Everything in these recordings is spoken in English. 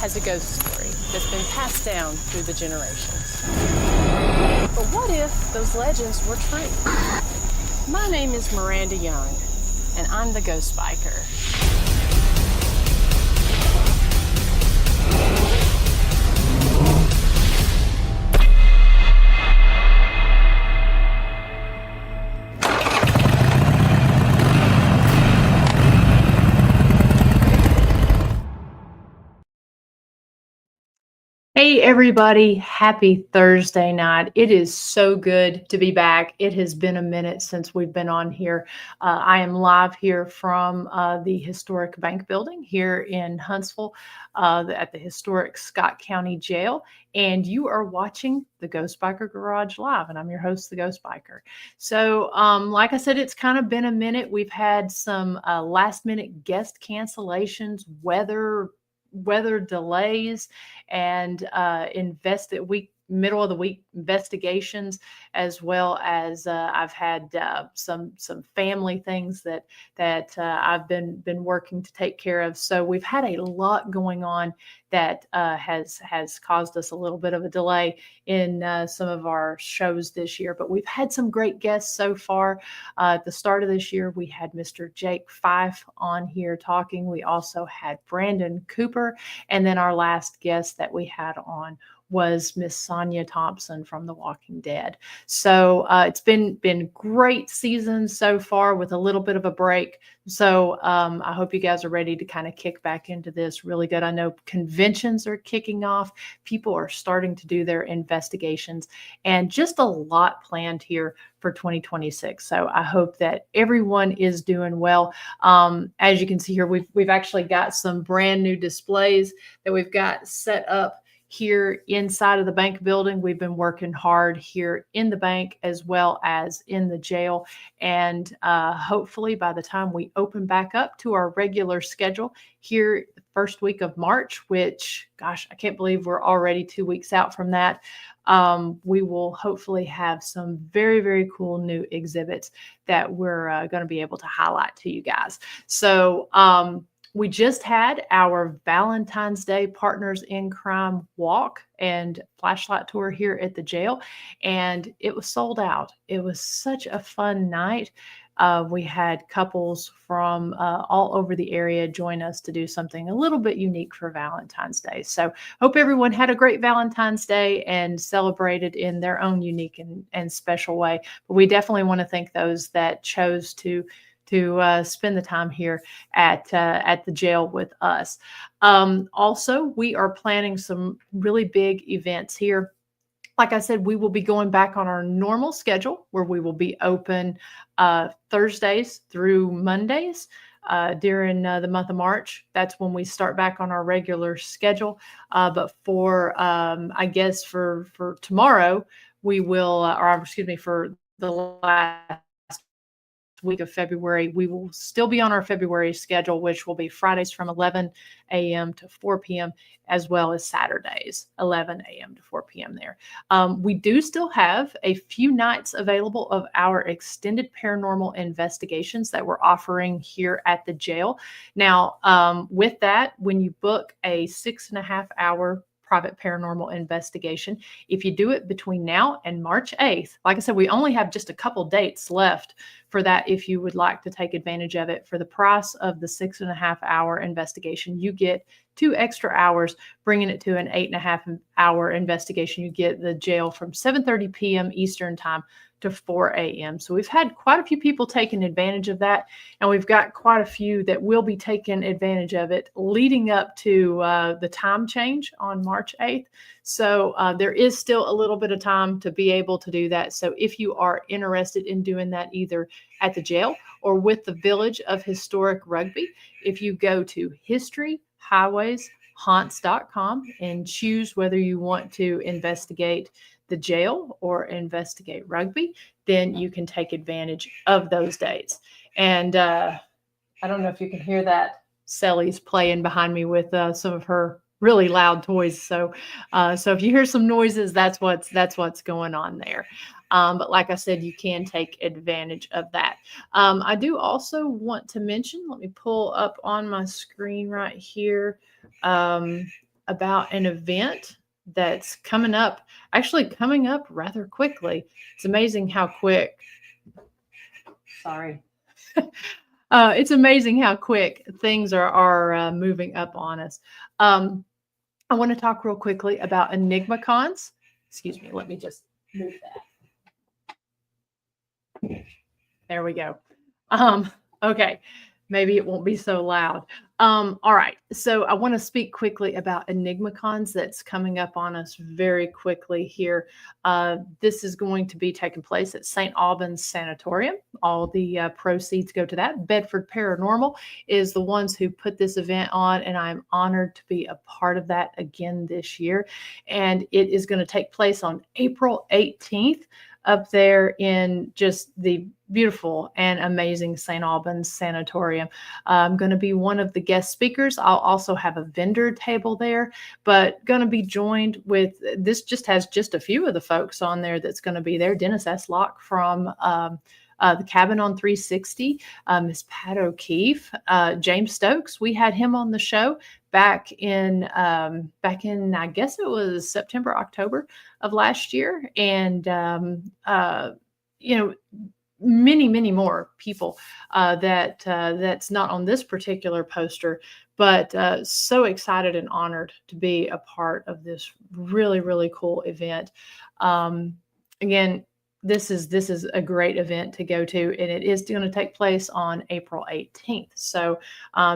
has a ghost story that's been passed down through the generations. But what if those legends were true? My name is Miranda Young, and I'm the Ghost Biker. Hey everybody, happy Thursday night. It is so good to be back. It has been a minute since we've been on here. I am live here from the historic bank building here in Huntsville at the historic Scott County Jail. And you are watching the Ghost Biker Garage Live, and I'm your host, the Ghost Biker. So like I said, it's kind of been a minute. We've had some last minute guest cancellations, weather delays, and middle of the week investigations, as well as I've had some family things that I've been working to take care of. So we've had a lot going on that has caused us a little bit of a delay in some of our shows this year. But we've had some great guests so far. At the start of this year, we had Mr. Jake Fife on here talking. We also had Brandon Cooper, and then our last guest that we had on was Miss Sonia Thompson from The Walking Dead. So it's been great season so far with a little bit of a break. So I hope you guys are ready to kind of kick back into this really good. I know conventions are kicking off. People are starting to do their investigations, and just a lot planned here for 2026. So I hope that everyone is doing well. As you can see here, we've actually got some brand new displays that we've got set up here inside of the bank building. We've been working hard here in the bank as well as in the jail. And hopefully by the time we open back up to our regular schedule here the first week of March, which, gosh, I can't believe we're already 2 weeks out from that, we will hopefully have some very, very cool new exhibits that we're going to be able to highlight to you guys. So we just had our Valentine's Day Partners in Crime walk and flashlight tour here at the jail, and it was sold out. It was such a fun night. We had couples from all over the area join us to do something a little bit unique for Valentine's Day. So hope everyone had a great Valentine's Day and celebrated in their own unique and special way. But we definitely want to thank those that chose to spend the time here at the jail with us. Also, we are planning some really big events here. Like I said, we will be going back on our normal schedule where we will be open Thursdays through Mondays during the month of March. That's when we start back on our regular schedule. But for, I guess for tomorrow, we will, for the last week of February, we will still be on our February schedule, which will be Fridays from 11 a.m. to 4 p.m., as well as Saturdays, 11 a.m. to 4 p.m. there. We do still have a few nights available of our extended paranormal investigations that we're offering here at the jail. Now, with that, when you book a 6.5 hour private paranormal investigation, if you do it between now and March 8th, like I said, we only have just a couple dates left for that. If you would like to take advantage of it, for the price of the 6.5 hour investigation, you get 2 extra hours, bringing it to an 8.5 hour investigation. You get the jail from 7:30 p.m. Eastern time to 4 a.m. So we've had quite a few people taking advantage of that, and we've got quite a few that will be taking advantage of it leading up to the time change on March 8th. So there is still a little bit of time to be able to do that. So if you are interested in doing that either at the jail or with the Village of Historic Rugby, if you go to historyhighwayshaunts.com and choose whether you want to investigate the jail or investigate rugby, then you can take advantage of those dates. And I don't know if you can hear that. Sally's playing behind me with some of her really loud toys. So if you hear some noises, that's what's going on there. But like I said, you can take advantage of that. I do also want to mention, let me pull up on my screen right here. about an event that's coming up rather quickly. It's amazing how quick. Sorry. It's amazing how quick things are moving up on us. Um, I want to talk real quickly about Enigma cons. Excuse me, let me just move that. There we go. Um, okay, maybe it won't be so loud. All right, so I want to speak quickly about EnigmaCons that's coming up on us very quickly here. This is going to be taking place at St. Albans Sanatorium. All the proceeds go to that. Bedford Paranormal is the ones who put this event on, and I'm honored to be a part of that again this year. And it is going to take place on April 18th up there in just the beautiful and amazing St. Albans Sanatorium. I'm going to be one of the guest speakers. I'll also have a vendor table there, but going to be joined with, this just has just a few of the folks on there that's going to be there. Dennis S. Locke from the Cabin on 360, Miss Pat O'Keefe, James Stokes. We had him on the show back in I guess it was September, October of last year, and you know, many more people that's not on this particular poster, but so excited and honored to be a part of this really cool event. Again, this is a great event to go to, and it is going to take place on April 18th. So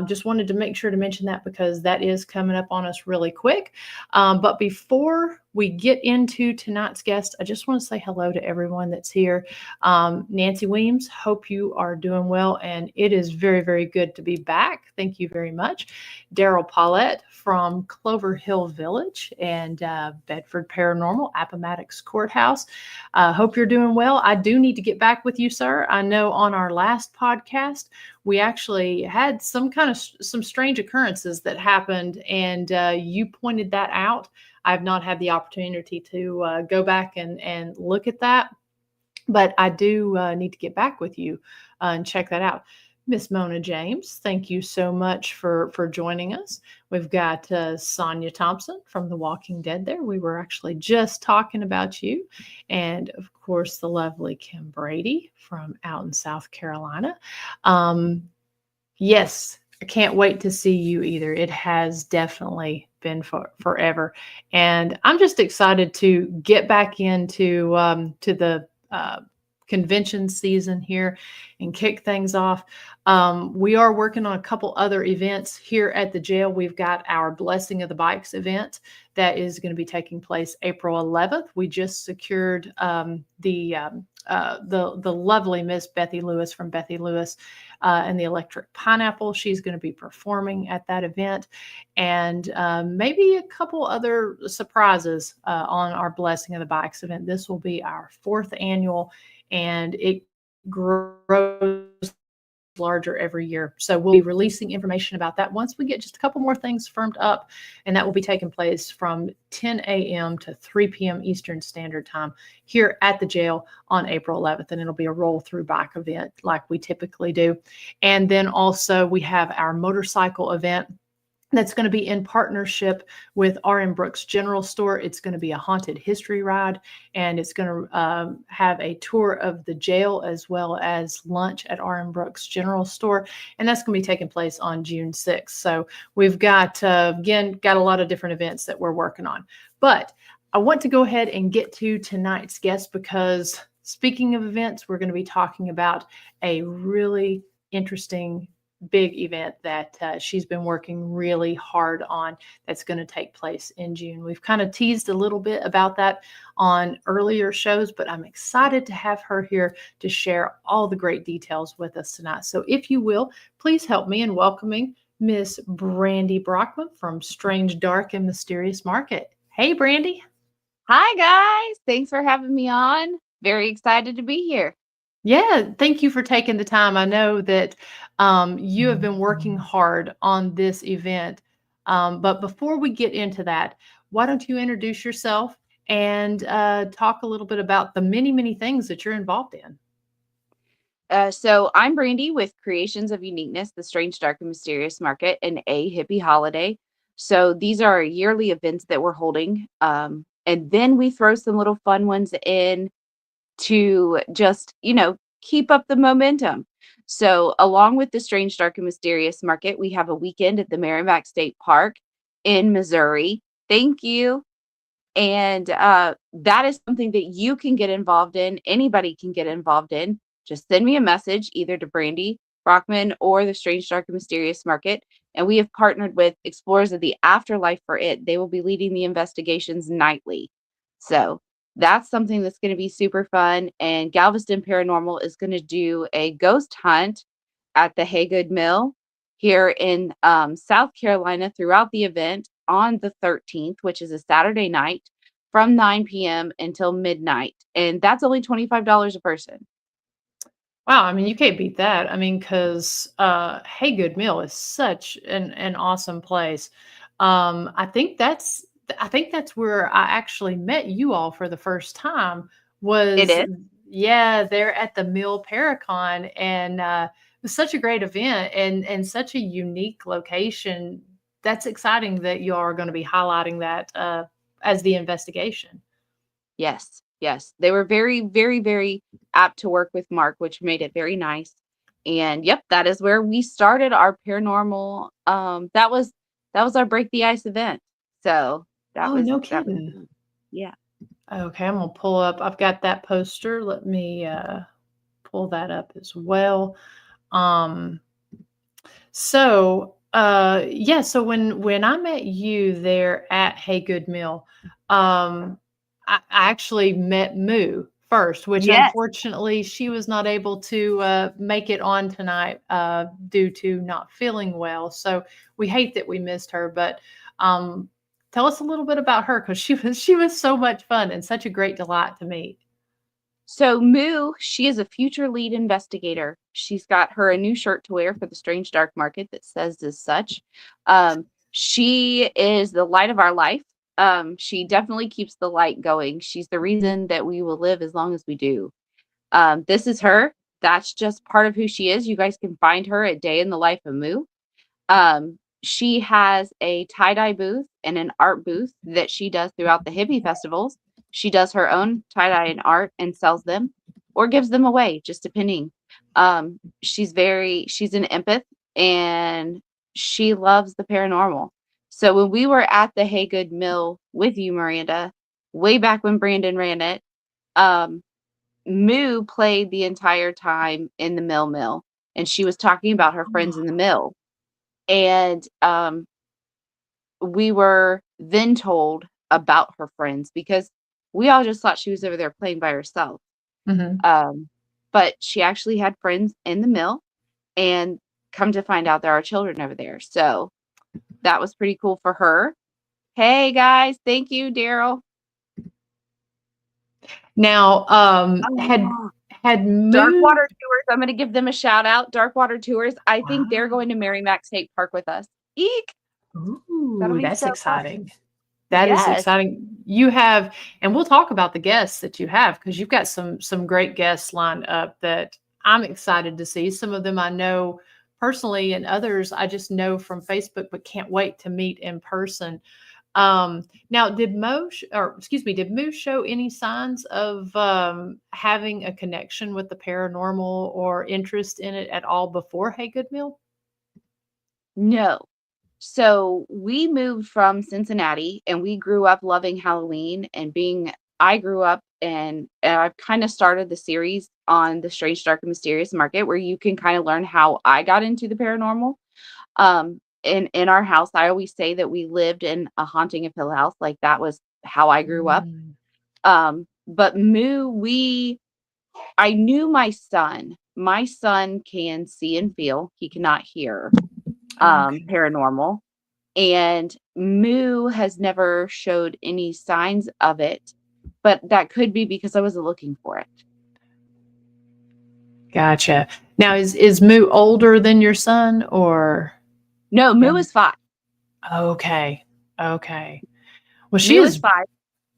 just wanted to make sure to mention that because that is coming up on us really quick. But before we get into tonight's guest, I just want to say hello to everyone that's here. Nancy Weems, hope you are doing well, and it is very good to be back. Thank you very much. Daryl Paulette from Clover Hill Village and Bedford Paranormal, Appomattox Courthouse. Hope you're doing well. I do need to get back with you, sir. I know on our last podcast, we actually had some strange occurrences that happened, and you pointed that out. I've not had the opportunity to go back and look at that, but I do need to get back with you and check that out. Miss Mona James, thank you so much for joining us. We've got Sonia Thompson from The Walking Dead there. We were actually just talking about you. And, of course, the lovely Kim Brady from out in South Carolina. Yes, I can't wait to see you either. It has definitely been forever. And I'm just excited to get back into to the convention season here and kick things off. We are working on a couple other events here at the jail. We've got our Blessing of the Bikes event that is going to be taking place April 11th. We just secured the lovely Miss Bethy Lewis from Bethy Lewis and the Electric Pineapple. She's going to be performing at that event, and maybe a couple other surprises on our Blessing of the Bikes event. This will be our 4th annual, and it grows larger every year. So we'll be releasing information about that once we get just a couple more things firmed up, and that will be taking place from 10 a.m. to 3 p.m. Eastern Standard Time here at the jail on April 11th, and it'll be a roll-through bike event like we typically do. And then also we have our motorcycle event that's going to be in partnership with R.M. Brooks General Store. It's going to be a haunted history ride, and it's going to have a tour of the jail as well as lunch at R.M. Brooks General Store, and that's going to be taking place on June 6th. So we've got, again, got a lot of different events that we're working on. But I want to go ahead and get to tonight's guest because speaking of events, we're going to be talking about a really interesting big event that she's been working really hard on that's going to take place in June. We've kind of teased a little bit about that on earlier shows, but I'm excited to have her here to share all the great details with us tonight. So if you will, please help me in welcoming Miss Brandy Brockman from Strange, Dark, and Mysterious Market. Hey, Brandy. Hi, guys. Thanks for having me on. Very excited to be here. Yeah, thank you for taking the time. I know that you have been working hard on this event. But before we get into that, why don't you introduce yourself and talk a little bit about the many things that you're involved in? So I'm Brandy with Creations of Uniqueness, the Strange, Dark, and Mysterious Market, and A Hippie Holiday. So these are yearly events that we're holding. And then we throw some little fun ones in to just, keep up the momentum. So, along with the Strange, Dark, and Mysterious Market, we have a weekend at the Merrimack State Park in Missouri. Thank you. And that is something that you can get involved in. Anybody can get involved in. Just send me a message either to Brandy Brockman or the Strange, Dark, and Mysterious Market. And we have partnered with Explorers of the Afterlife for it. They will be leading the investigations nightly. So that's something that's going to be super fun. And Galvaston Paranormal is going to do a ghost hunt at the Haygood Mill here in South Carolina throughout the event on the 13th, which is a Saturday night from 9 p.m. until midnight. And that's only $25 a person. Wow, I mean, you can't beat that. I mean, because Hey Good Meal is such an awesome place. I think that's where I actually met you all for the first time. It Was is. Yeah, they're at the Mill Paracon, and it was such a great event and such a unique location. That's exciting that you are going to be highlighting that as the investigation. Yes. Yes. They were very, very, very apt to work with Mark, which made it very nice. And yep, that is where we started our paranormal. That was our break the ice event. So that Oh, was no that was kidding. fun. Yeah. Okay, I'm gonna pull up. I've got that poster. Let me pull that up as well. Um, yeah, so when I met you there at Hey Good Meal, I actually met Moo first, which Yes. unfortunately she was not able to make it on tonight due to not feeling well. So we hate that we missed her, but tell us a little bit about her because she was so much fun and such a great delight to meet. So Moo, she is a future lead investigator. She's got her a new shirt to wear for the Strange Dark Market that says as such. She is the light of our life. She definitely keeps the light going. She's the reason that we will live as long as we do. This is her. That's just part of who she is. You guys can find her at Day in the Life of Moo. She has a tie-dye booth and an art booth that she does throughout the hippie festivals. She does her own tie-dye and art and sells them or gives them away, just depending. She's an empath and she loves the paranormal. So when we were at the Haygood Mill with you, Miranda, way back when Brandon ran it, um, Moo played the entire time in the mill, and she was talking about her friends in the mill. And we were then told about her friends because we all just thought she was over there playing by herself. Mhm. But she actually had friends in the mill, and come to find out there are children over there. So that was pretty cool for her. Hey guys, thank you, Daryl. Now, had Oh, had Dark Moo. Water Tours. I'm going to give them a shout out. Dark Water Tours. I think they're going to Merrimack State Park with us. Eek! That'll Ooh, be that's so fun. exciting. That is Yes. exciting. You have, and we'll talk about the guests that you have because you've got some great guests lined up that I'm excited to see. Some of them I know personally, and others I just know from Facebook, but can't wait to meet in person. Now, did Moo show any signs of having a connection with the paranormal or interest in it at all before Hey Good Meal? No. So we moved from Cincinnati and we grew up loving Halloween and I grew up and I've kind of started the series on the Strange, Dark, and Mysterious Market where you can kind of learn how I got into the paranormal. In our house, I always say that we lived in a haunting of Hill House. Like that was how I grew up. Mm, But Moo, I knew my son. My son can see and feel. He cannot hear okay. paranormal. And Moo has never showed any signs of it, but that could be because I wasn't looking for it. Gotcha. Now is Moo older than your son or No, Moo young? is 5. Okay. Okay. Well, she Moo is is 5.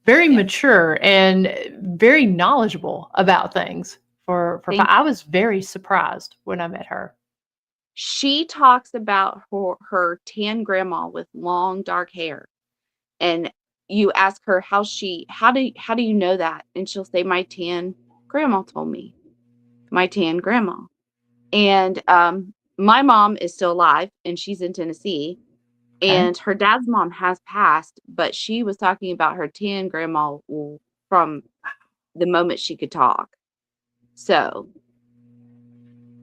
very Yeah. mature and very knowledgeable about things for Thank I was very surprised when I met her. She talks about her tan grandma with long dark hair, and you ask her how do you know that? And she'll say, "My tan grandma told me. My tan grandma." And my mom is still alive, and she's in Tennessee, Okay. and her dad's mom has passed, but she was talking about her tan grandma from the moment she could talk. So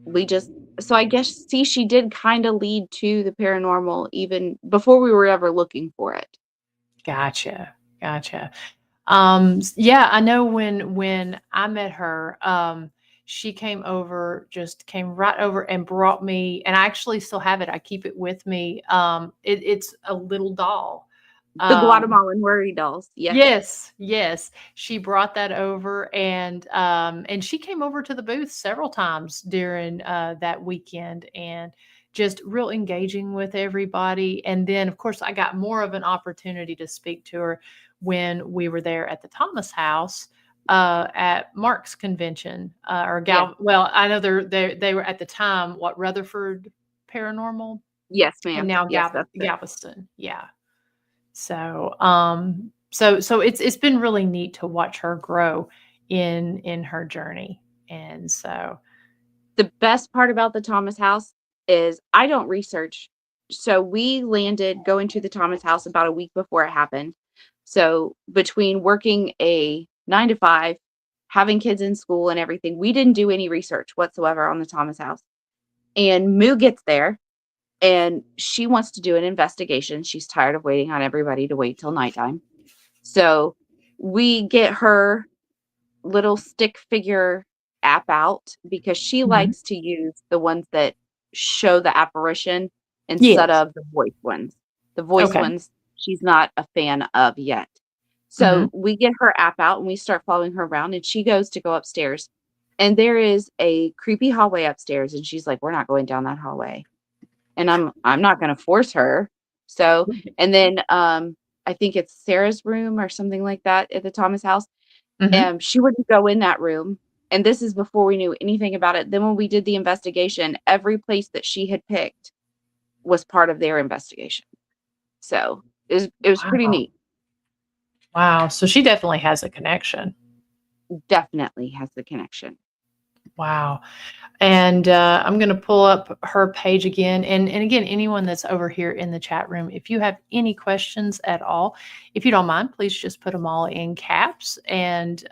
we just so I guess, see, she did kind of lead to the paranormal even before we were ever looking for it. Gotcha. Gotcha. Yeah, I know when I met her, she came over, just came right over and brought me, and I actually still have it. I keep it with me. It's a little doll. The Um, Guatemalan worry dolls, yes. yes, yes, she brought that over, and she came over to the booth several times during that weekend, and just real engaging with everybody. And then, of course, I got more of an opportunity to speak to her when we were there at the Thomas House at Mark's convention or Yes, Well, I know they were at the time what Rutherford Paranormal, yes, and ma'am. now Yes, that's it. Galveston. Yeah. So it's been really neat to watch her grow in her journey. And so The best part about the Thomas house is I don't research. So we landed going to the Thomas house about a week before it happened. So between working a 9 to 5, having kids in school and everything, we didn't do any research whatsoever on the Thomas house. And Moo gets there and she wants to do an investigation. She's tired of waiting on everybody to wait till nighttime. So we get her little stick figure app out because she Mhm. likes to use the ones that show the apparition instead Yes. of the voice ones. The voice Okay. ones she's not a fan of yet. Mhm. So we get her app out and we start following her around, and she goes to go upstairs. And there is a creepy hallway upstairs, and she's like, "We're not going down that hallway." And I'm not gonna force her. So, and then I think it's Sarah's room or something like that at the Thomas house. Mhm. She wouldn't go in that room, and this is before we knew anything about it. Then when we did the investigation, every place that she had picked was part of their investigation. So, it was pretty Wow. neat. Wow. So she definitely has a connection. Definitely has the connection. Wow. And I'm going to pull up her page again. And again, anyone that's over here in the chat room, if you have any questions at all, if you don't mind, please just put them all in caps. And,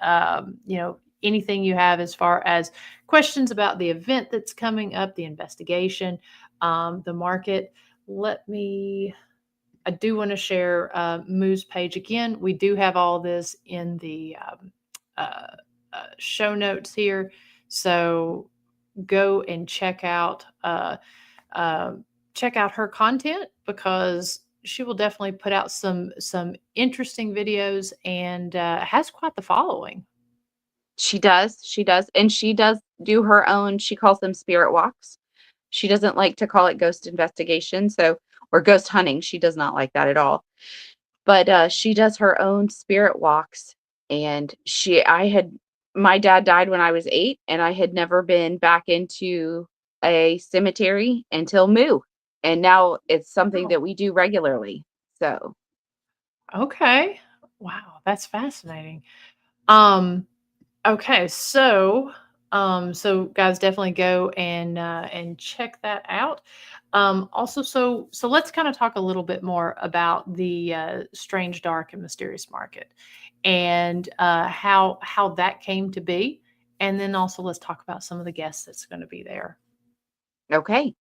anything you have as far as questions about the event that's coming up, the investigation, the market, I do want to share Moo's page again. We do have all this in the uh, show notes here. So go and uh, check out her content, because she will definitely put out some interesting videos, and has quite the following. She does, and she does do her own, she calls them spirit walks. She doesn't like to call it ghost investigation, so or ghost hunting, she does not like that at all. But, she does her own spirit walks, and she I had my dad died when I was 8, and I had never been back into a cemetery until Moo, and now it's something Oh, that we do regularly. So, okay. Wow, that's fascinating. Um, okay, so guys, definitely go and check that out. Also, so let's kind of talk a little bit more about the strange, dark, and mysterious market, and how that came to be, and then also let's talk about some of the guests that's going to be there. okay.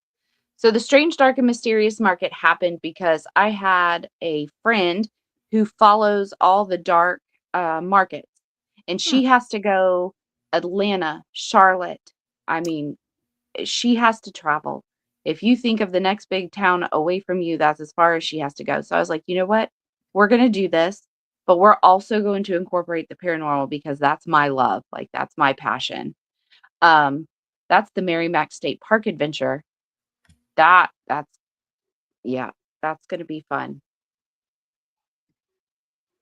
So the strange, dark, and mysterious market happened because I had a friend who follows all the dark, markets, and Hmm. she has to go Atlanta, Charlotte. I mean, she has to travel. If you think of the next big town away from you, that's as far as she has to go. So I was like, "You know what? We're gonna do this, but we're also going to incorporate the paranormal because that's my love, like, that's my passion." Um, that's the Merrimack State Park Adventure. That's yeah, that's gonna be fun.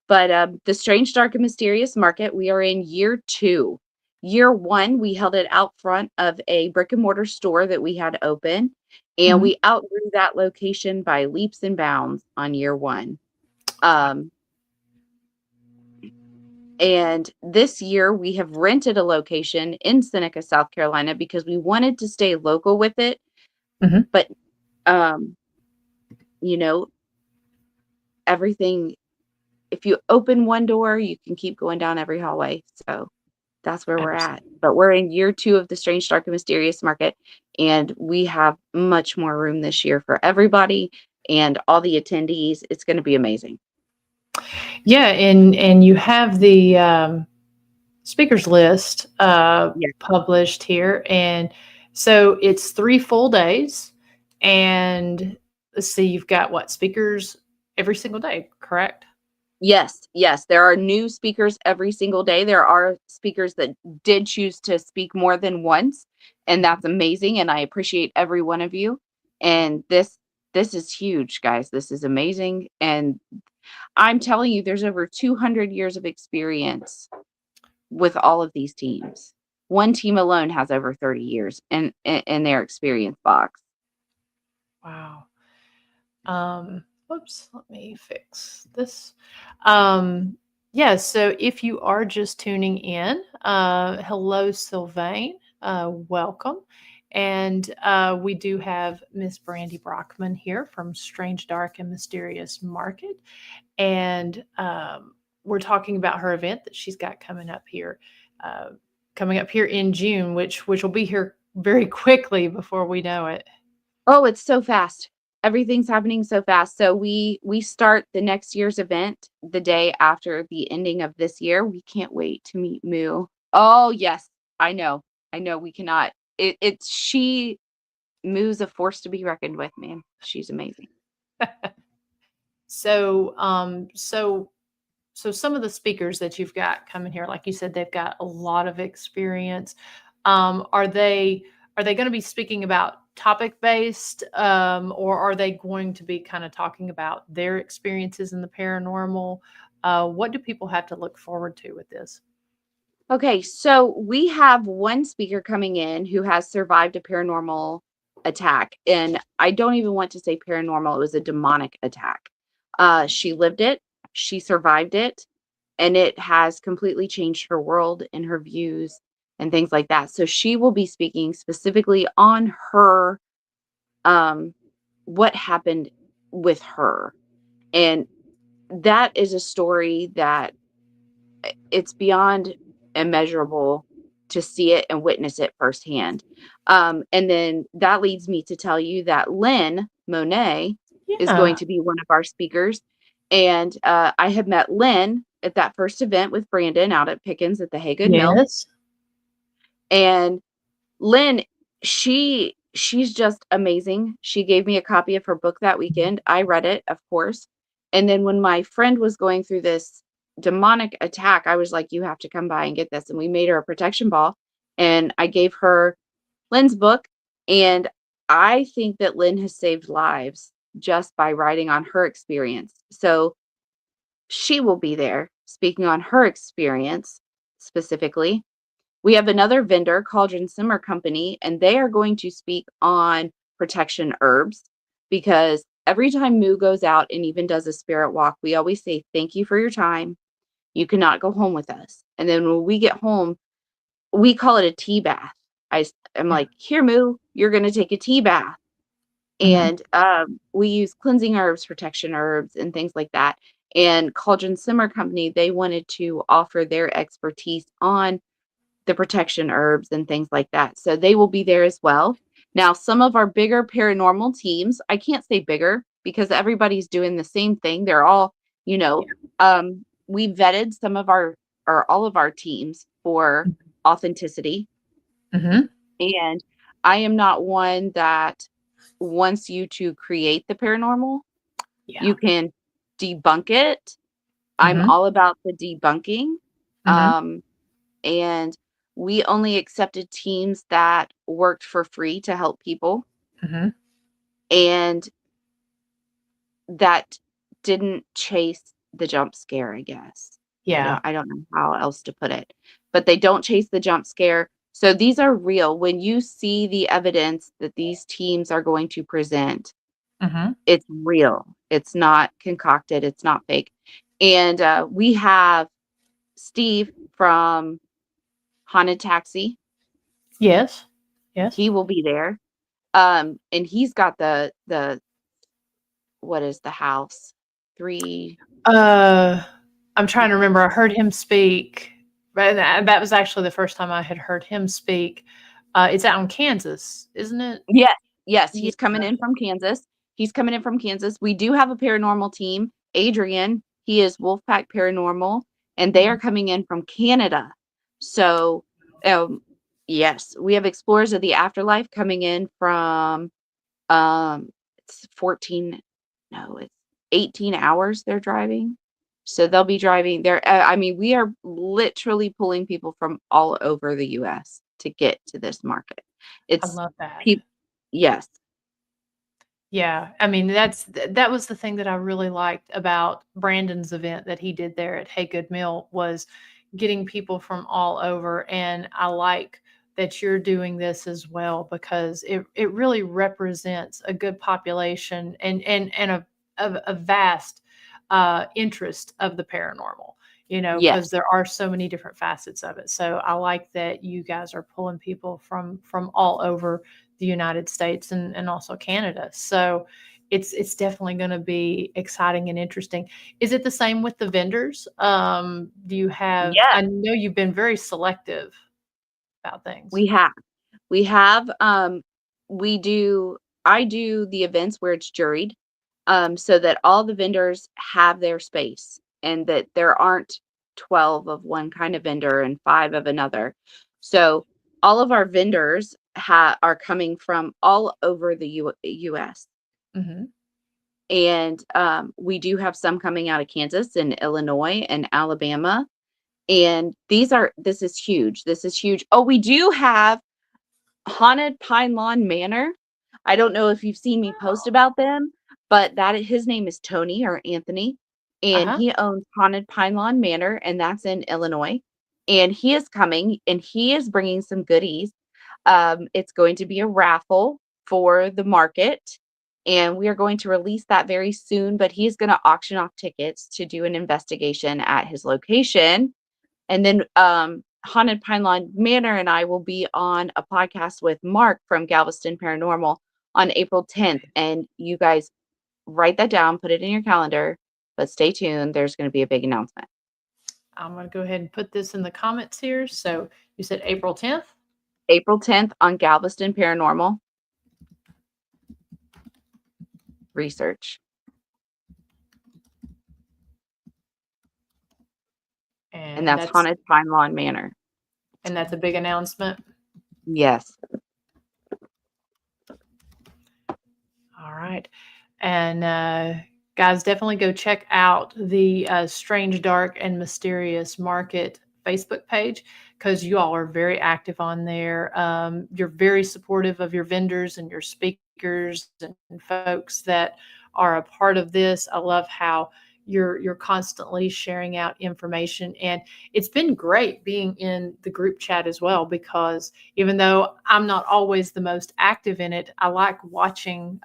But, the Strange, Dark, and Mysterious Market, we are in year 2, Year one, we held it out front of a brick and mortar store that we had open, and Mhm. we outgrew that location by leaps and bounds on year one. And this year we have rented a location in Seneca, South Carolina, because we wanted to stay local with it. Mhm. But, um, you know, everything, if you open one door, you can keep going down every hallway. So that's where we're at. But we're in year two of the Strange, Dark, and Mysterious Market, and we have much more room this year for everybody and all the attendees. It's going to be amazing. Yeah, and you have the speakers list Yeah. published here, and so it's 3 full days, and let's see, you've got what speakers every single day, correct? Yes, yes. There are new speakers every single day. There are speakers that did choose to speak more than once, and that's amazing. And I appreciate every one of you. And this is huge, guys. This is amazing. And I'm telling you, there's over 200 years of experience with all of these teams. One team alone has over 30 years in their experience box. Wow. Whoops, let me fix this. Um, yeah, so if you are just tuning in, hello, Sylvain, welcome. And we do have Miss Brandy Brockman here from Strange, Dark, and Mysterious Market. And we're talking about her event that she's got uh, coming up here in June, which will be here very quickly before we know it. Oh, it's so fast. Everything's happening so fast. So we start the next year's event the day after the ending of this year. We can't wait to meet Moo. Oh, yes. I know. I know we cannot. It's she Moo's a force to be reckoned with, man. She's amazing. So, so some of the speakers that you've got coming here, like you said, they've got a lot of experience. Are they going to be speaking about topic based, or are they going to be kind of talking about their experiences in the paranormal? What do people have to look forward to with this? Okay, so we have one speaker coming in who has survived a paranormal attack. And I don't even want to say paranormal, it was a demonic attack. She lived it, she survived it, and it has completely changed her world and her views and things like that. So she will be speaking specifically on her, um, what happened with her. And that is a story that it's beyond immeasurable to see it and witness it firsthand. And then that leads me to tell you that Lynn Monet is going Yeah. to be one of our speakers. And I had met Lynn at that first event with Brandon out at Pickens at the Haygood Mill. Yes. And Lynn, she's just amazing. She gave me a copy of her book that weekend. I read it, of course. And then when my friend was going through this demonic attack, I was like, you have to come by and get this. And we made her a protection ball. And I gave her Lynn's book. And I think that Lynn has saved lives just by writing on her experience. So she will be there speaking on her experience specifically. We have another vendor, Cauldron Simmer Company, and they are going to speak on protection herbs, because every time Moo goes out and even does a spirit walk, we always say, thank you for your time. You cannot go home with us. And then when we get home, we call it a tea bath. I'm Yeah. like, here, Moo, you're going to take a tea bath. Hmm. And we use cleansing herbs, protection herbs, and things like that. And Cauldron Simmer Company, they wanted to offer their expertise on the protection herbs and things like that. So they will be there as well. Now, some of our bigger paranormal teams, I can't say bigger because everybody's doing the same thing. They're all, you know, we vetted some of our or all of our teams for authenticity. Hmm. And I am not one that wants you to create the paranormal. Yeah. You can debunk it. I'm Hmm. all about the debunking. Hmm. Um, and we only accepted teams that worked for free to help people Hmm. and that didn't chase the jump scare, I guess. Yeah. I don't know how else to put it. but they don't chase the jump scare. So these are real. When you see the evidence that these teams are going to present, Mm-hmm. it's real. It's not concocted. It's not fake. And we have Steve from Haunted Taxi. Yes. Yes. He will be there. And he's got the what is the house? 3. I'm trying to remember. I heard him speak. But that was actually the first time I had heard him speak. It's out in Kansas, isn't it? Yes, yes, Yeah. he's coming in from Kansas. He's coming in from Kansas. We do have a paranormal team. Adrian, he is Wolfpack Paranormal, and they are coming in from Canada. So, yes, we have Explorers of the Afterlife coming in from it's 14, no, it's 18 hours they're driving. So they'll be driving there. I mean, we are literally pulling people from all over the US to get to this market. I It's love that. people, yes, Yeah, I mean, that was the thing that I really liked about Brandon's event that he did there at Hey Good Meal was getting people from all over, and I like that you're doing this as well because it really represents a good population and a vast interest of the paranormal. yes. Because there are so many different facets of it. So I like that you guys are pulling people from all over the United States and also Canada. So it's definitely going to be exciting and interesting. Is it the same with the vendors? Do you have? Yes, I know you've been very selective about things. we have. We have, we do I do the events where it's juried, so that all the vendors have their space and that there aren't 12 of one kind of vendor and 5 of another. So all of our vendors are coming from all over the US. Hmm. And we do have some coming out of Kansas and Illinois and Alabama. And this is huge. This is huge. Oh, we do have Haunted Pine Lawn Manor. I don't know if you've seen me post about them, but his name is Tony or Anthony, and Uh-huh. he owns Haunted Pine Lawn Manor, and that's in Illinois. And he is coming, and he is bringing some goodies. It's going to be a raffle for the market, and we are going to release that very soon. But he's going to auction off tickets to do an investigation at his location, and then Haunted Pine Lawn Manor and I will be on a podcast with Mark from Galvaston Paranormal on April 10th. And you guys write that down, put it in your calendar, but stay tuned. There's going to be a big announcement. I'm going to go ahead and put this in the comments here. So you said April 10th? April 10th on Galveston Paranormal Research. And that's Haunted Pine Lawn Manor. And that's a big announcement. Yes. All right. And guys, definitely go check out the Strange, Dark, and Mysterious Market Facebook page because you all are very active on there. You're very supportive of your vendors and your speakers and folks that are a part of this. I love how you're constantly sharing out information, and it's been great being in the group chat as well because even though I'm not always the most active in it, I like watching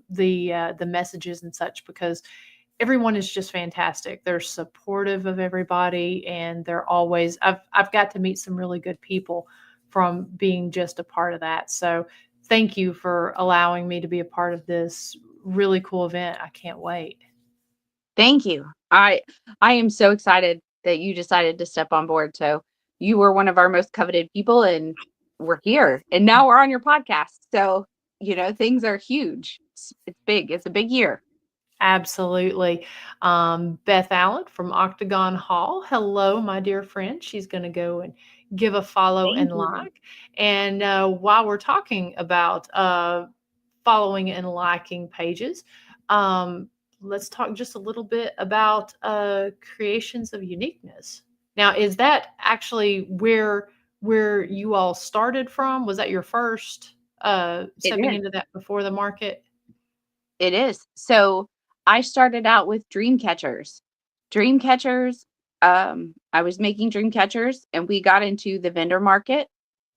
the messages and such because everyone is just fantastic. They're supportive of everybody, and they're always. I've got to meet some really good people from being just a part of that. So thank you for allowing me to be a part of this really cool event. I can't wait. Thank you. I am so excited that you decided to step on board. So you were one of our most coveted people and we're here. And now we're on your podcast. So, things are huge. It's big. It's a big year. Absolutely. Beth Allen from Octagon Hall. Hello, my dear friend. She's going to go and give a follow Thank and you. like. And while we're talking about following and liking pages, let's talk just a little bit about creations of uniqueness. Now, is that actually where you all started from? Was that your first It stepping is. into that before the market? It is. So I started out with dream catchers. Dream catchers I was making dream catchers, and we got into the vendor market.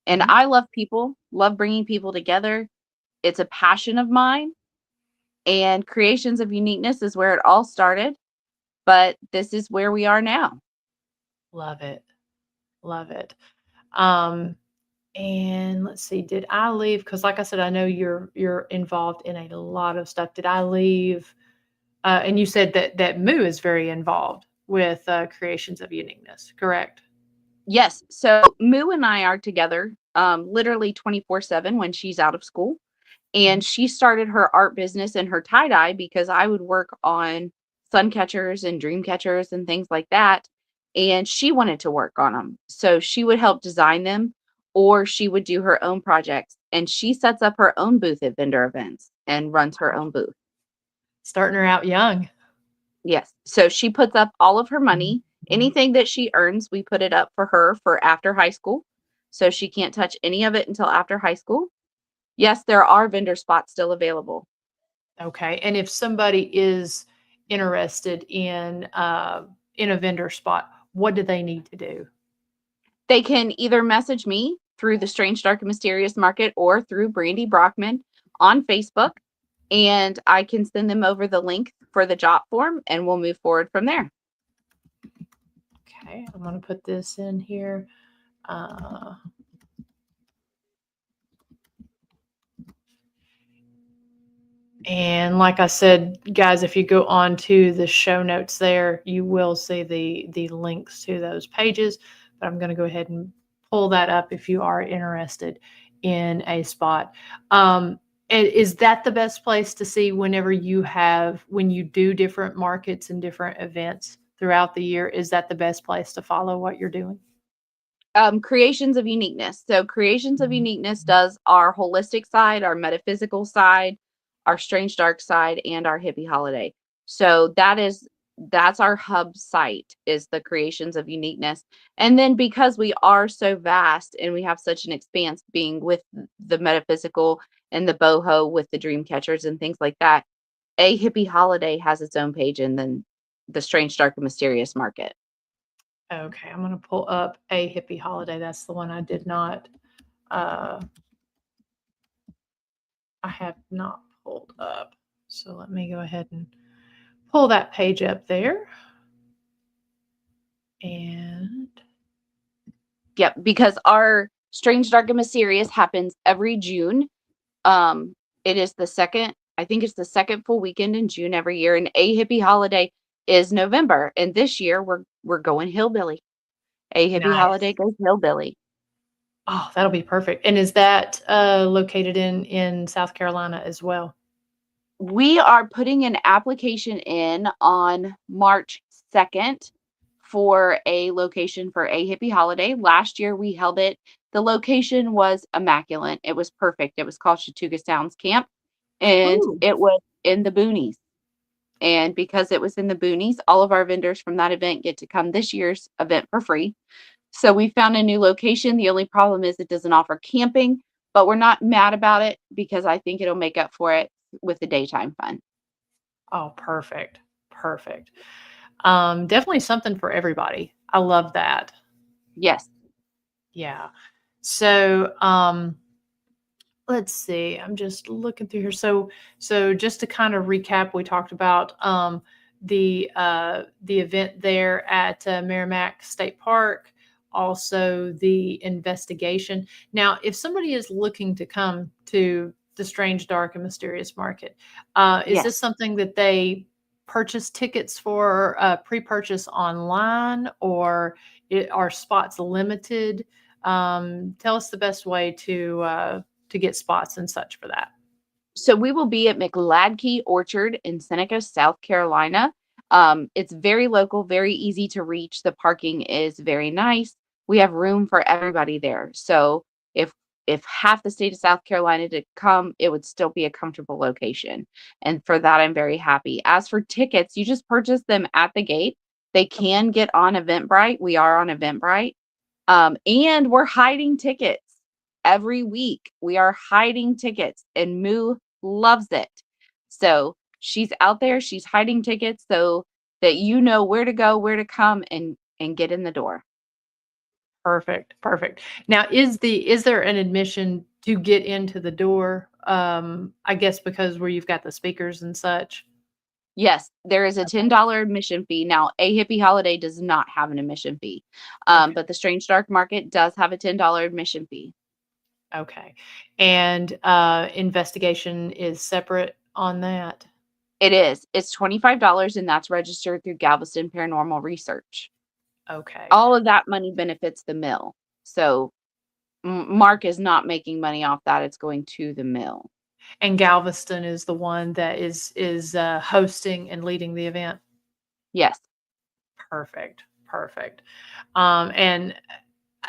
And I love people, love bringing people together. It's a passion of mine. And Creations of Uniqueness is where it all started. But this is where we are now. Love it. Love it. Um, and let's see, did I leave? Because like I said, I know you're involved in a lot of stuff. Did I leave? And you said that Moo is very involved with Creations of Uniqueness, correct? Yes. So Moo and I are together literally 24/7 when she's out of school. Mhm. And she started her art business and her tie-dye because I would work on sun catchers and dream catchers and things like that. And she wanted to work on them. So she would help design them, or she would do her own projects. And she sets up her own booth at vendor events and runs her Wow. own booth. Starting her out young. Yes. So she puts up all of her money. Mhm. Anything that she earns, we put it up for her for after high school. So she can't touch any of it until after high school. Yes, there are vendor spots still available. Okay. And if somebody is interested in a vendor spot, what do they need to do? They can either message me through the Strange, Dark, and Mysterious Market or through Brandy Brockman on Facebook, and I can send them over the link for the job form, and we'll move forward from there. Okay, I'm going to put this in here. And like I said, guys, if you go on to the show notes there, you will see the links to those pages. But I'm going to go ahead and pull that up if you are interested in a spot. And is that the best place to see whenever when you do different markets and different events throughout the year? Is that the best place to follow what you're doing? Creations of Uniqueness. So Creations of Mhm. Uniqueness does our holistic side, our metaphysical side, our strange dark side, and our hippie holiday. So that's our hub site, is the Creations of Uniqueness. And then because we are so vast and we have such an expanse, being with the metaphysical and the boho with the dream catchers and things like that, a hippie holiday has its own page, and then the strange dark and mysterious market. Okay, I'm going to pull up a hippie holiday. That's the one I did not. Uh, I have not pulled up. So let me go ahead and pull that page up there. And Yep, because our Strange, Dark, and Mysterious happens every June. It is the second, I think it's the second full weekend in June every year, and a hippie holiday is November. And this year we're going hillbilly. A hippie holiday nice. goes hillbilly. Oh, that'll be perfect. And is that located in South Carolina as well? We are putting an application in on March 2nd for a location for a hippie holiday. Last year we held it. The location was immaculate. It was perfect. It was called Chattooga Sounds Camp, and Ooh. it was in the boonies. And because it was in the boonies, all of our vendors from that event get to come this year's event for free. So we found a new location. The only problem is it doesn't offer camping, but we're not mad about it because I think it'll make up for it with the daytime fun. Oh, perfect. Perfect. Definitely something for everybody. I love that. Yes. Yeah. So, let's see. I'm just looking through here. So just to kind of recap, we talked about the event there at Merrimack State Park, also the investigation. Now, if somebody is looking to come to the Strange, Dark, and Mysterious Market, is Yes. this something that they purchase tickets for, pre-purchase online, or are spots limited? Tell us the best way to get spots and such for that. So we will be at McLadkey Orchard in Seneca, South Carolina. It's very local, very easy to reach. The parking is very nice. We have room for everybody there. So if if half the state of South Carolina to come, it would still be a comfortable location. And for that, I'm very happy. As for tickets, you just purchase them at the gate. They can get on Eventbrite. We are on Eventbrite. And we're hiding tickets every week. We are hiding tickets, and Moo loves it. So she's out there, she's hiding tickets so that you know where to go, where to come, and and get in the door. Perfect, perfect. Now, is there an admission to get into the door? I guess because where you've got the speakers and such? Yes, there is a Okay, $10 admission fee. Now, A Hippie Holiday does not have an admission fee, okay, but the Strange Dark Market does have a $10 admission fee. okay. And, investigation is separate on that? It is. It's $25, and that's registered through Galveston Paranormal Research. Okay. All of that money benefits the mill. So Mark is not making money off that. It's going to the mill. And Galveston is the one that is hosting and leading the event? Yes. Perfect, perfect. And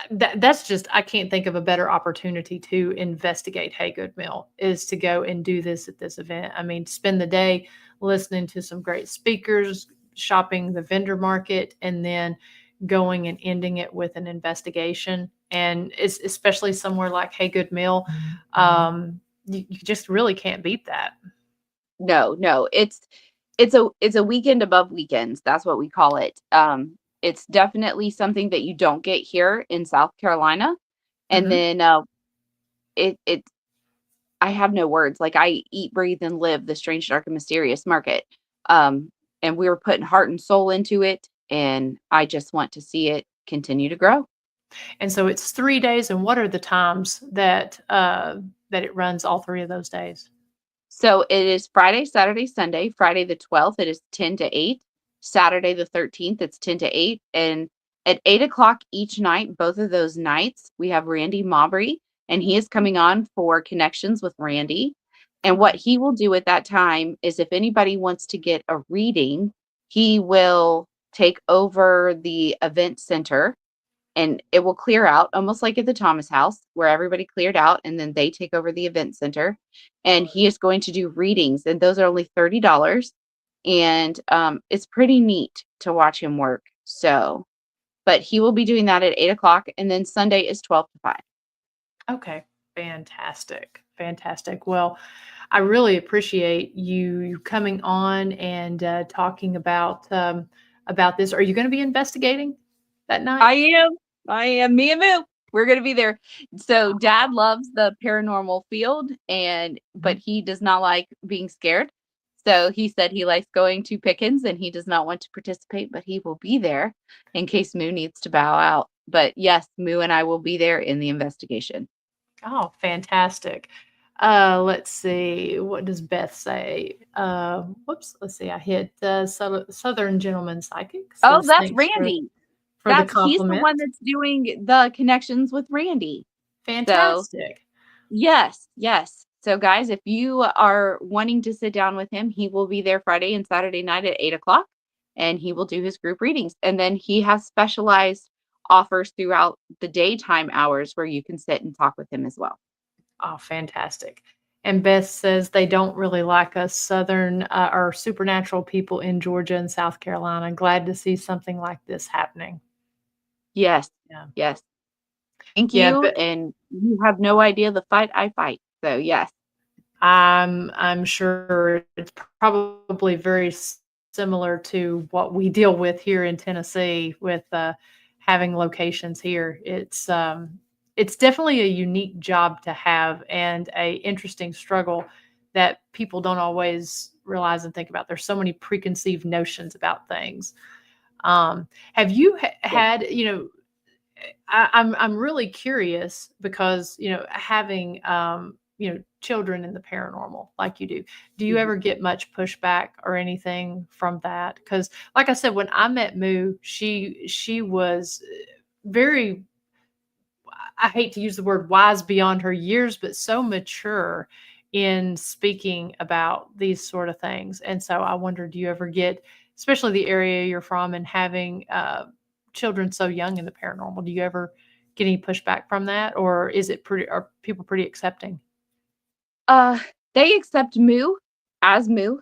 that's just I can't think of a better opportunity to investigate Haygood Mill is to go and do this at this event. I mean, spend the day listening to some great speakers, shopping the vendor market, and then going and ending it with an investigation. And it's especially somewhere like Haygood Mill, you just really can't beat that. No. It's a weekend above weekends. That's what we call it. It's definitely something that you don't get here in South Carolina. And Mhm. then it I have no words. Like, I eat, breathe, and live the Strange, Dark, and Mysterious Market. Um, and we were putting heart and soul into it, and I just want to see it continue to grow. And so it's 3 days, and what are the times that it runs all 3 of those days? So it is Friday, Saturday, Sunday. Friday the 12th, it is 10 to 8. Saturday the 13th, it's 10 to 8. And at 8 o'clock each night, both of those nights, we have Randy Maubrey, and he is coming on for Connections with Randy. And what Okay. he will do at that time is, if anybody wants to get a reading, he will take over the event center, and it will clear out almost like at the Thomas House where everybody cleared out, and then they take over the event center, and he is going to do readings, and those are only $30. And it's pretty neat to watch him work. So, but he will be doing that at 8 o'clock, and then Sunday is 12 to 5. Okay. Fantastic. Fantastic. Well, I really appreciate you coming on and talking about this. Are you going to be investigating that night? I am. I am. Me and Moo. We're gonna be there. So Dad loves the paranormal field, but Mhm. he does not like being scared. So he said he likes going to Pickens, and he does not want to participate, but he will be there in case Moo needs to bow out. But yes, Moo and I will be there in the investigation. Oh, fantastic. Let's see. What does Beth say? Whoops. Let's see. I hit Southern Gentleman Psychic Oh, says that's thanks Randy. for the That's He's the compliment. one that's doing the Connections with Randy. So Fantastic. yes, yes. So, guys, if you are wanting to sit down with him, he will be there Friday and Saturday night at 8 o'clock, and he will do his group readings. And then he has specialized offers throughout the daytime hours where you can sit and talk with him as well. Oh, fantastic. And Beth says they don't really like us Southern or supernatural people in Georgia and South Carolina. Glad to see something like this happening. Yes, Yeah. yes. Thank Yeah, you. but And you have no idea the fight I fight. So, yes. I'm sure it's probably very similar to what we deal with here in Tennessee with having locations here. It's definitely a unique job to have and a interesting struggle that people don't always realize and think about. There's so many preconceived notions about things. Have you Yes. had, I'm really curious because having children in the paranormal like you do. Do you Mhm. ever get much pushback or anything from that? Because like I said, when I met Moo, she was very I hate to use the word wise beyond her years, but so mature in speaking about these sort of things. And so I wonder, do you ever get, especially the area you're from and having children so young in the paranormal, do you ever get any pushback from that? Or are people pretty accepting? Uh, they accept Moo as Moo.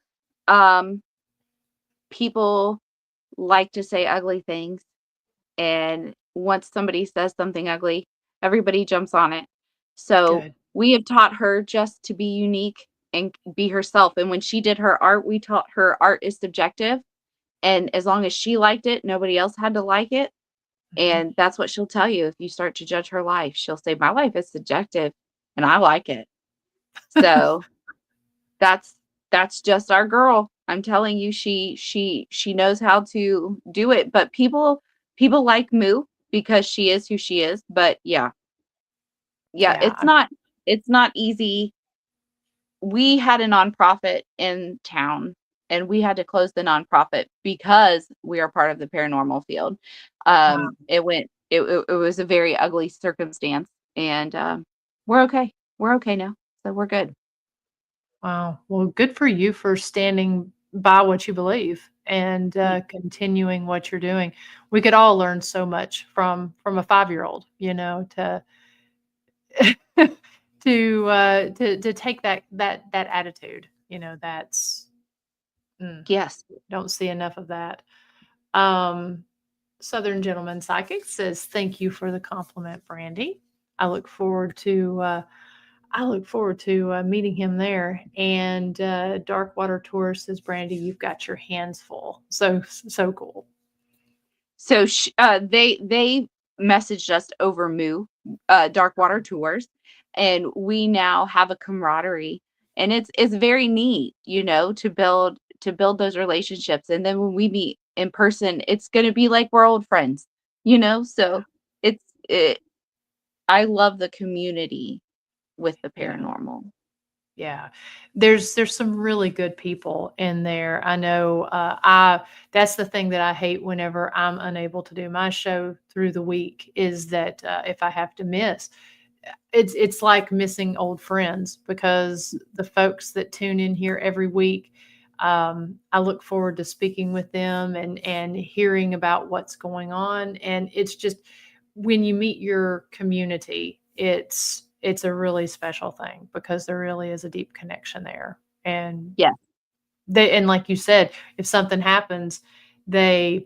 Um, People like to say ugly things. And once somebody says something ugly, everybody jumps on it. So Good. we have taught her just to be unique and be herself. And when she did her art, we taught her art is subjective. And as long as she liked it, nobody else had to like it. Mhm. And that's what she'll tell you if you start to judge her life. She'll say, "My life is subjective, and I like it." So that's that's just our girl. I'm telling you, she knows how to do it. But people like Moo because she is who she is. But yeah, Yeah. it's not easy. We had a nonprofit in town, and we had to close the nonprofit because we are part of the paranormal field. It was a very ugly circumstance, and we're okay. We're okay now, so we're good. Wow. Well, good for you for standing by what you believe and Yeah. continuing what you're doing. We could all learn so much from a 5-year-old, to to take that attitude. That's Yes. don't see enough of that. Um, Southern Gentleman Psychic says, "Thank you for the compliment, Brandy. I look forward to meeting him there." And Dark Water Tour says, "Brandy, you've got your hands full." So cool. So they messaged us over Moo, Dark Water Tours, and we now have a camaraderie, and it's very neat, to build those relationships, and then when we meet in person, it's gonna be like we're old friends, So it's it. I love the community with the Yeah. paranormal. Yeah. There's some really good people in there. I know, I that's the thing that I hate whenever I'm unable to do my show through the week is that, if I have to miss, it's like missing old friends because the folks that tune in here every week, I look forward to speaking with them and hearing about what's going on. And it's just when you meet your community, it's a really special thing because there really is a deep connection there. And Yeah. like you said, if something happens, they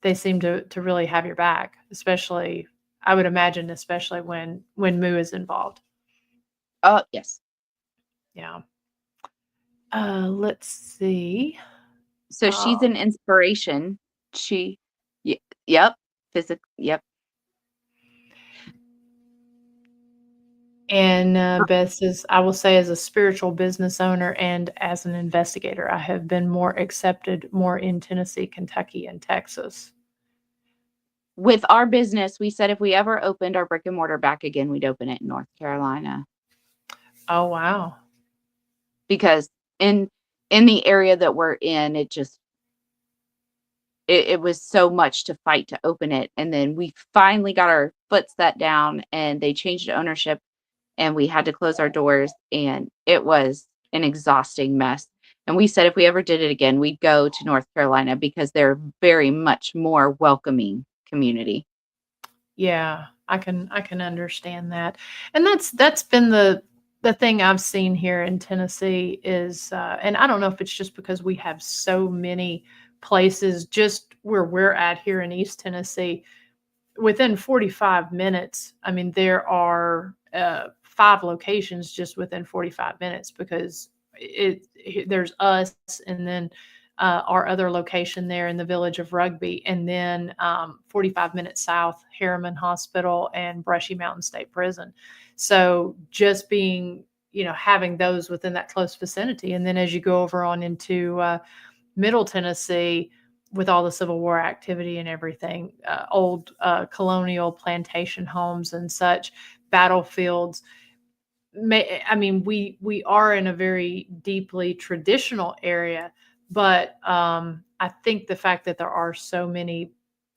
they seem to really have your back, especially I would imagine, especially when Moo is involved. Yes. Yeah. Let's see. So she's Uh, an inspiration. She y Yep, yep. and Beth says, "I will say, as a spiritual business owner and as an investigator, I have been more accepted more in Tennessee, Kentucky, and Texas." With our business, we said if we ever opened our brick and mortar back again, we'd open it in North Carolina Oh wow. because in in the area that we're in, it was so much to fight to open it. And then we finally got our foot set down and they changed ownership and we had to close our doors and it was an exhausting mess. And we said if we ever did it again, we'd go to North Carolina because they're very much more welcoming community. Yeah, I can understand that. And that's been the thing I've seen here in Tennessee is and I don't know if it's just because we have so many places just where we're at here in East Tennessee within 45 minutes. I mean, there are 5 locations just within 45 minutes because there's us and then our other location there in the village of Rugby, and then 45 minutes south, Harriman Hospital and Brushy Mountain State Prison. So just being, having those within that close vicinity. And then as you go over on into Middle Tennessee, with all the Civil War activity and everything, old colonial plantation homes and such, battlefields. I mean, we are in a very deeply traditional area, but I think the fact that there are so many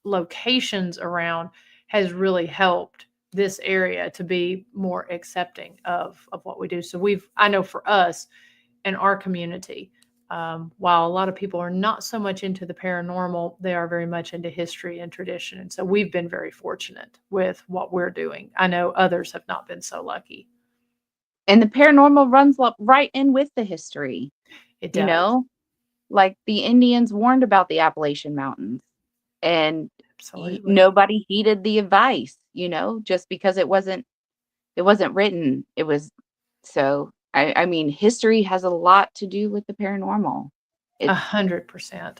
locations around has really helped this area to be more accepting of what we do. So I know for us in our community, while a lot of people are not so much into the paranormal, they are very much into history and tradition. And so we've been very fortunate with what we're doing. I know others have not been so lucky. And the paranormal runs right in with the history, It you does. know? Like the Indians warned about the Appalachian Mountains and Absolutely. nobody heeded the advice, just because it wasn't written. It was so I mean, history has a lot to do with the paranormal. It's 100%.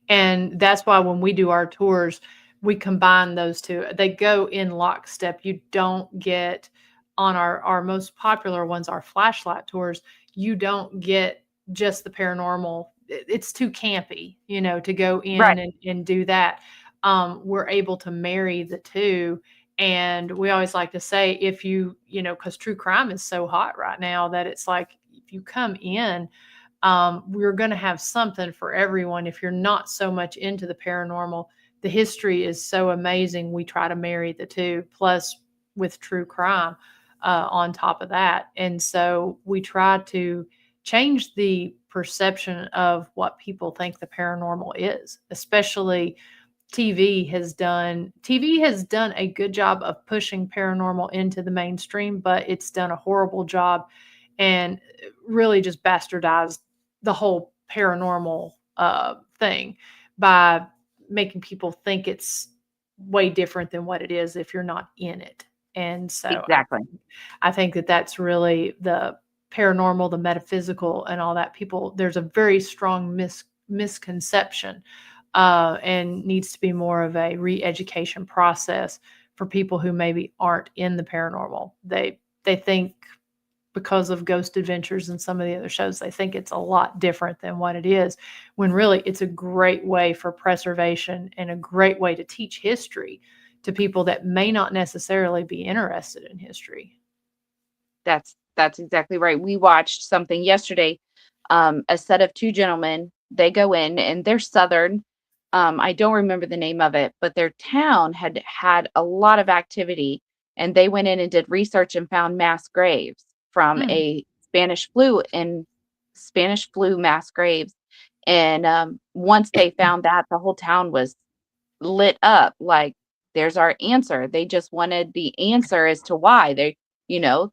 And that's why when we do our tours, we combine those two. They go in lockstep. You don't get on our most popular ones, our flashlight tours, you don't get just the paranormal. It's too campy, to go Right. in and do that. We're able to marry the two. And we always like to say, if because true crime is so hot right now that it's like, if you come in, we're going to have something for everyone. If you're not so much into the paranormal, the history is so amazing. We try to marry the two, plus with true crime on top of that. And so we try to change the perception of what people think the paranormal is, especially TV has done a good job of pushing paranormal into the mainstream, but it's done a horrible job and really just bastardized the whole paranormal thing by making people think it's way different than what it is if you're not in it. And so Exactly. I think that that's really the paranormal, the metaphysical, and all that. There's a very strong misconception, and needs to be more of a re-education process for people who maybe aren't in the paranormal. They think, because of Ghost Adventures and some of the other shows, they think it's a lot different than what it is, when really it's a great way for preservation and a great way to teach history to people that may not necessarily be interested in history. That's exactly right. We watched something yesterday. A set of two gentlemen, they go in and they're Southern. I don't remember the name of it, but their town had a lot of activity, and they went in and did research and found mass graves from Hmm. a Spanish flu mass graves. And once they found that, the whole town was lit up. Like, there's our answer. They just wanted the answer as to why you know,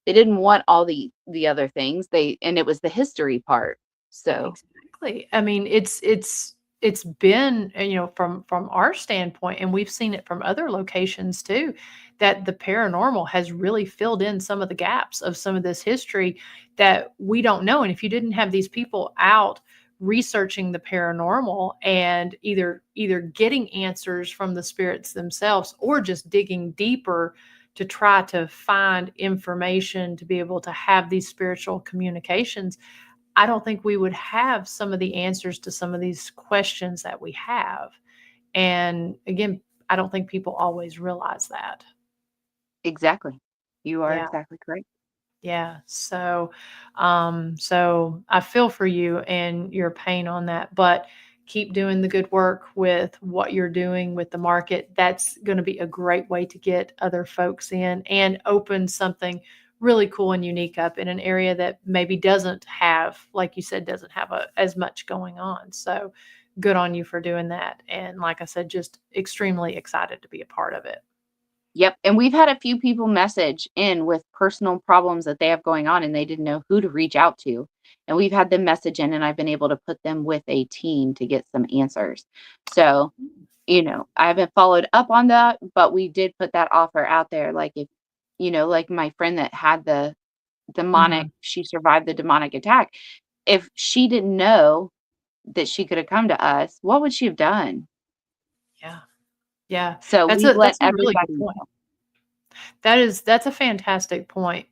they didn't want all the other things. And it was the history part. So Exactly. I mean, it's been, from our standpoint, and we've seen it from other locations too, that the paranormal has really filled in some of the gaps of some of this history that we don't know. And if you didn't have these people out researching the paranormal and either getting answers from the spirits themselves or just digging deeper to try to find information to be able to have these spiritual communications, I don't think we would have some of the answers to some of these questions that we have. And again, I don't think people always realize that. exactly. You are Yeah. exactly correct. Yeah. So I feel for you and your pain on that, but keep doing the good work with what you're doing with the market. That's going to be a great way to get other folks in and open something really cool and unique up in an area that maybe doesn't have, like you said, doesn't have as much going on. So good on you for doing that. And like I said, just extremely excited to be a part of it. Yep. And we've had a few people message in with personal problems that they have going on and they didn't know who to reach out to. And we've had them message in and I've been able to put them with a team to get some answers. So, I haven't followed up on that, but we did put that offer out there. Like, if, like my friend that had the demonic, Mhm. she survived the demonic attack. If she didn't know that she could have come to us, what would she have done? Yeah. Yeah. So That's we've a let that's a really good everybody point. That's a fantastic point,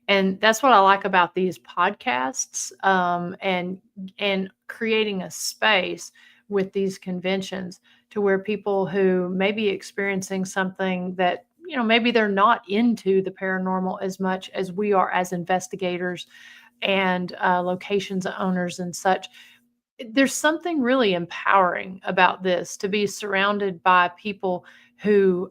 and that's what I like about these podcasts, and creating a space with these conventions to where people who may be experiencing something that, maybe they're not into the paranormal as much as we are as investigators and locations owners and such. There's something really empowering about this, to be surrounded by people who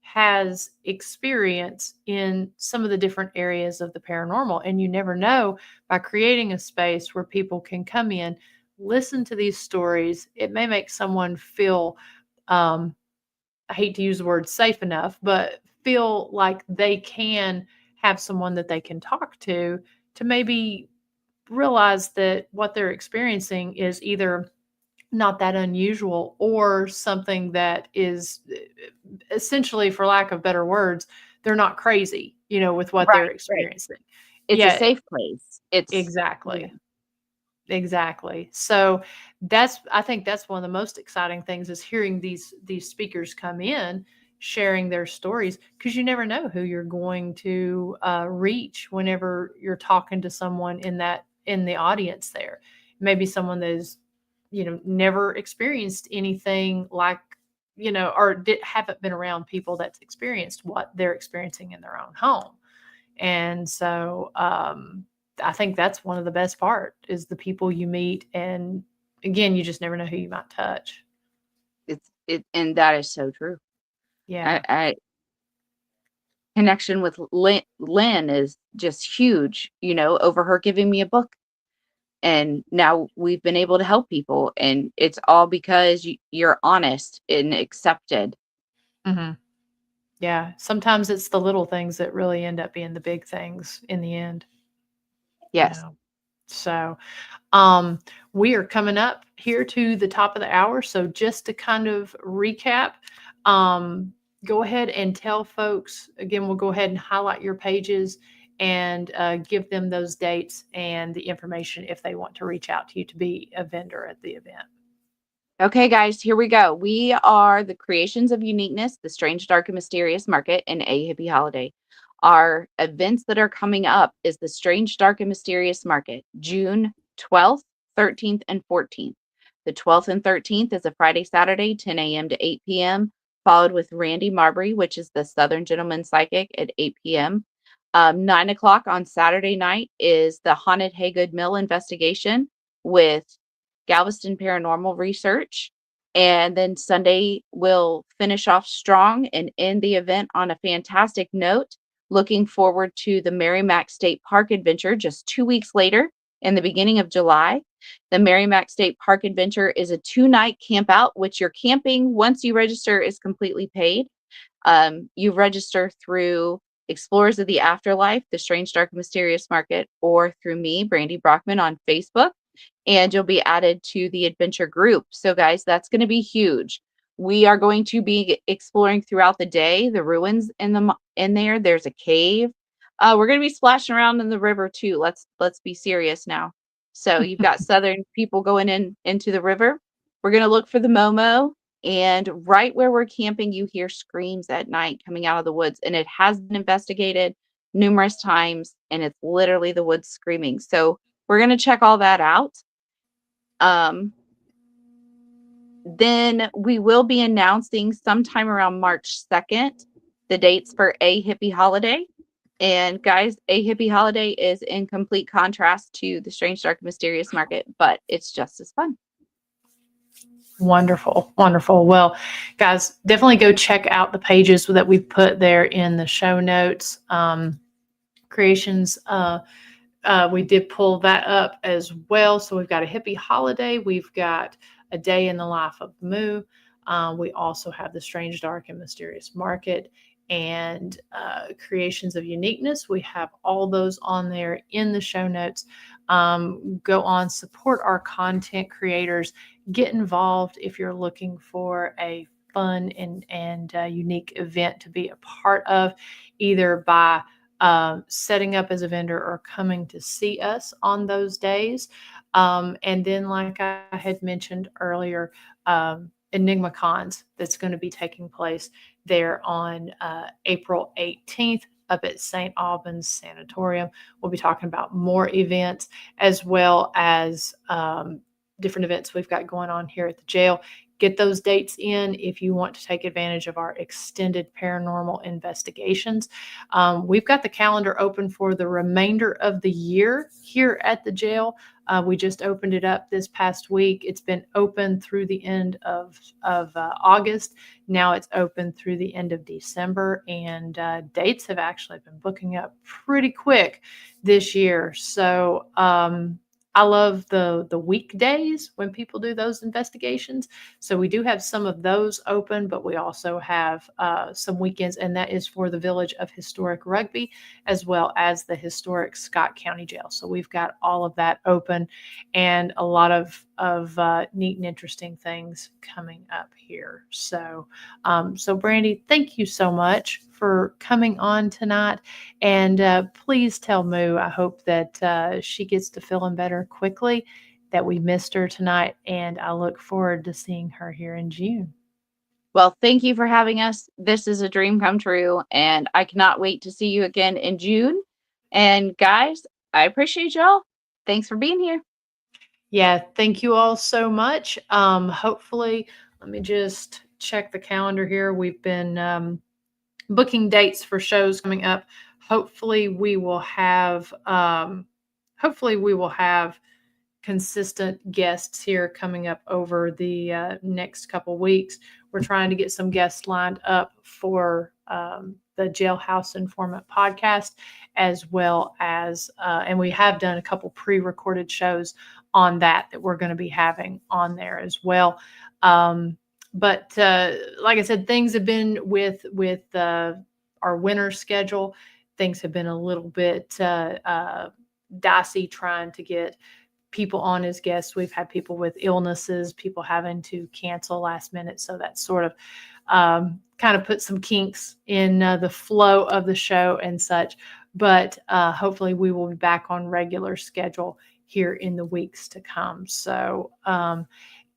has experience in some of the different areas of the paranormal. And you never know, by creating a space where people can come in, listen to these stories, it may make someone feel, um, I hate to use the word safe enough, but feel like they can have someone that they can talk to maybe realize that what they're experiencing is either not that unusual or something that is, essentially, for lack of better words, they're not crazy, with what they're right, right. experiencing. It's a Yeah, safe place. It's, you know, exactly. Exactly. So I think that's one of the most exciting things is hearing these speakers come in sharing their stories, because you never know who you're going to reach whenever you're talking to someone in the audience there. Maybe someone that is, never experienced anything like, or haven't been around people that's experienced what they're experiencing in their own home. And so I think that's one of the best part is the people you meet. And again, you just never know who you might touch. And that is so true. Yeah. I connection with Lynn is just huge, over her giving me a book. And now we've been able to help people. And it's all because you're honest and accepted. Hmm. Yeah. Sometimes it's the little things that really end up being the big things in the end. Yes. So we are coming up here to the top of the hour. So just to kind of recap, go ahead and tell folks again, we'll go ahead and highlight your pages and give them those dates and the information if they want to reach out to you to be a vendor at the event. Okay, guys, here we go. We are the Creations of Uniqueness, the Strange, Dark, and Mysterious Market, and A Hippie Holiday. Our events that are coming up is the Strange, Dark, and Mysterious Market, June 12th, 13th, and 14th. The 12th and 13th is a Friday, Saturday, 10 a.m. to 8 p.m., followed with Randy Marbury, which is the Southern Gentleman Psychic, at 8 p.m. 9 o'clock on Saturday night is the Haunted Haygood Mill investigation with Galvaston Paranormal Research. And then Sunday we'll finish off strong and end the event on a fantastic note. Looking forward to the Merrimack State Park Adventure just 2 weeks later in the beginning of July. The Merrimack State Park Adventure is a 2-night camp out, which your camping, once you register, is completely paid. You register through Explorers of the Afterlife, the Strange, Dark, Mysterious Market, or through me, Brandy Brockman, on Facebook, and you'll be added to the adventure group. So guys, that's going to be huge. We are going to be exploring throughout the day, the ruins in there. There's a cave. We're going to be splashing around in the river too. Let's be serious now. So you've got Southern people going into the river. We're going to look for the Momo, and right where we're camping, you hear screams at night coming out of the woods, and it has been investigated numerous times, and it's literally the woods screaming. So we're going to check all that out. Then we will be announcing sometime around March 2nd the dates for A Hippie Holiday. And guys, A Hippie Holiday is in complete contrast to the Strange, Dark, Mysterious Market, but it's just as fun. Wonderful. Wonderful. Well, guys, definitely go check out the pages that we put there in the show notes. Creations, we did pull that up as well. So we've got a hippie holiday. We've got a day in the life of Moo. We also have the Strange, Dark, and Mysterious Market and Creations of Uniqueness. We have all those on there in the show notes. Go on, support our content creators. Get involved if you're looking for a fun and unique event to be a part of, either by setting up as a vendor or coming to see us on those days. And then, like I had mentioned earlier, Enigma Cons that's going to be taking place there on April 18th up at St. Albans Sanatorium. We'll be talking about more events as well as different events we've got going on here at the jail. Get those dates in if you want to take advantage of our extended paranormal investigations. We've got the calendar open for the remainder of the year here at the jail. We just opened it up this past week. It's been open through the end of August. Now it's open through the end of December, and dates have actually been booking up pretty quick this year. So I love the weekdays when people do those investigations. So we do have some of those open, but we also have some weekends, and that is for the Village of Historic Rugby as well as the historic Scott County Jail. So we've got all of that open and a lot of neat and interesting things coming up here. So, so Brandy, thank you so much for coming on tonight. And please tell Moo, I hope that she gets to feeling better quickly that we missed her tonight, and I look forward to seeing her here in June. Well, thank you for having us. This is a dream come true, and I cannot wait to see you again in June. And guys, I appreciate y'all. Thanks for being here. Yeah, thank you all so much. Hopefully, let me just check the calendar here. We've been booking dates for shows coming up. Hopefully, we will have consistent guests here coming up over the next couple weeks. We're trying to get some guests lined up for the Jailhouse Informant podcast, as well as, and we have done a couple pre-recorded shows on that we're going to be having on there as well. But like I said, things have been with our winter schedule. Things have been a little bit dicey trying to get people on as guests. We've had people with illnesses, people having to cancel last minute. So that sort of kind of put some kinks in the flow of the show and such. But hopefully we will be back on regular schedule here in the weeks to come. So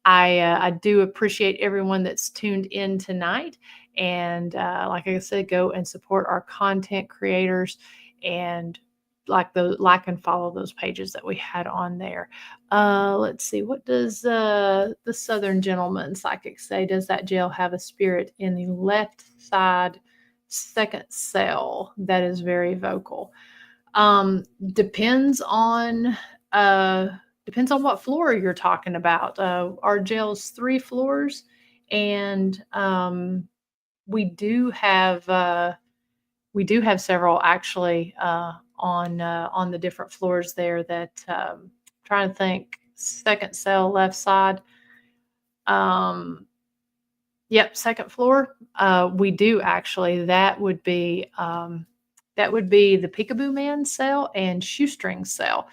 I do appreciate everyone that's tuned in tonight. And like I said, go and support our content creators and like and follow those pages that we had on there. Let's see, what does the Southern Gentleman Psychic say? Does that jail have a spirit in the left side second cell? That is very vocal. Depends on what floor you're talking about. Our jail's 3 floors, and we do have several actually on the different floors there. That trying to think, second cell left side. Yep, second floor. We do actually. That would be the Peekaboo Man cell and Shoestring cell.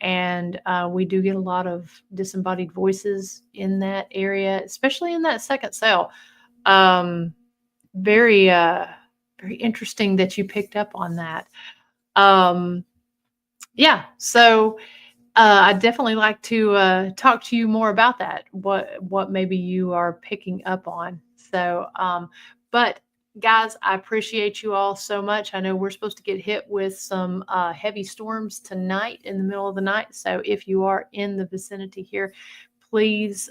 And we do get a lot of disembodied voices in that area, especially in that second cell. Very, very interesting that you picked up on that. Yeah, so I'd definitely like to talk to you more about that. What maybe you are picking up on. So, but guys, I appreciate you all so much. I know we're supposed to get hit with some heavy storms tonight in the middle of the night. So if you are in the vicinity here, please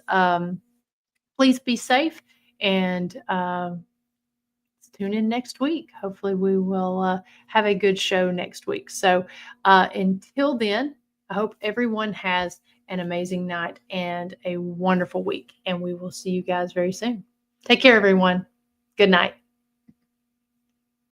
be safe and tune in next week. Hopefully we will have a good show next week. So until then, I hope everyone has an amazing night and a wonderful week. And we will see you guys very soon. Take care, everyone. Good night.